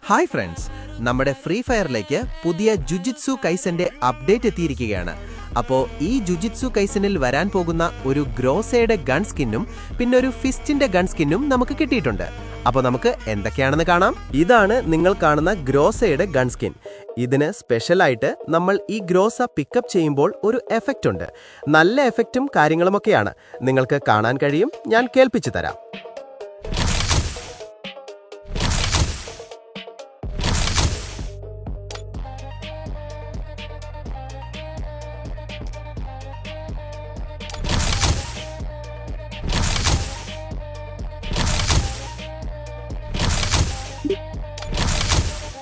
Hi friends, നമ്മുടെ free ഫയറിലേക്ക് പുതിയ ജുജിത്സു കൈസന്റെ update എത്തിയിരിക്കുകയാണ്. അപ്പോൾ ഈ ജുജിത്സു കൈസനിൽ വരാൻ പോകുന്ന ഒരു ഗ്രോസയുടെ ഗൺ സ്കിന്നും പിന്നെ ഒരു ഫിസ്റ്റിന്റെ ഗൺ സ്കിന്നും നമുക്ക് കിട്ടിയിട്ടുണ്ട്. അപ്പോൾ നമുക്ക് എന്തൊക്കെയാണെന്ന് കാണാം. ഇതാണ് നിങ്ങൾ കാണുന്ന ഗ്രോസയുടെ ഗൺ സ്കിൻ. ഇതിന് സ്പെഷ്യലായിട്ട് നമ്മൾ ഈ ഗ്രോസ പിക്കപ്പ് ചെയ്യുമ്പോൾ ഒരു എഫക്റ്റ് ഉണ്ട്. നല്ല എഫക്റ്റും കാര്യങ്ങളുമൊക്കെയാണ്. നിങ്ങൾക്ക് കാണാൻ കഴിയും, ഞാൻ കേൾപ്പിച്ചു തരാം.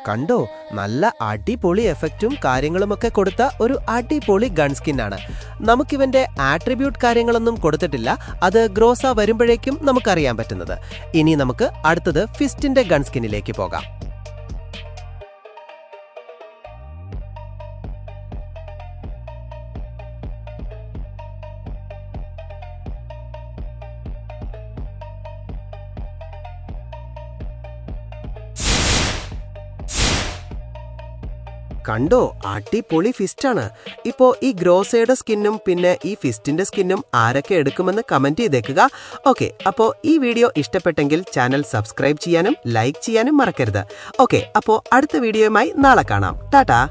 കണ്ടോ, നല്ല അടിപൊളി എഫക്റ്റും കാര്യങ്ങളുമൊക്കെ കൊടുത്ത ഒരു അടിപൊളി ഗൺ സ്കിന്നാണ്. നമുക്കിവന്റെ ആട്രിബ്യൂട്ട് കാര്യങ്ങളൊന്നും കൊടുത്തിട്ടില്ല. അത് ഗ്രോസ വരുമ്പോഴേക്കും നമുക്കറിയാൻ പറ്റുന്നത്. ഇനി നമുക്ക് അടുത്തത് ഫിസ്റ്റിന്റെ ഗൺ സ്കിന്നിലേക്ക് പോകാം. കണ്ടോ, അടിപൊളി ഫിസ്റ്റാണ്. ഇപ്പോൾ ഈ ഗ്രോസയുടെ സ്കിന്നും പിന്നെ ഈ ഫിസ്റ്റിന്റെ സ്കിന്നും ആരൊക്കെ എടുക്കുമെന്ന് കമന്റ് ചെയ്തേക്കുക. ഓക്കെ, അപ്പോൾ ഈ വീഡിയോ ഇഷ്ടപ്പെട്ടെങ്കിൽ ചാനൽ സബ്സ്ക്രൈബ് ചെയ്യാനും ലൈക്ക് ചെയ്യാനും മറക്കരുത്. ഓക്കെ, അപ്പോൾ അടുത്ത വീഡിയോയുമായി നാളെ കാണാം. ടാറ്റാ.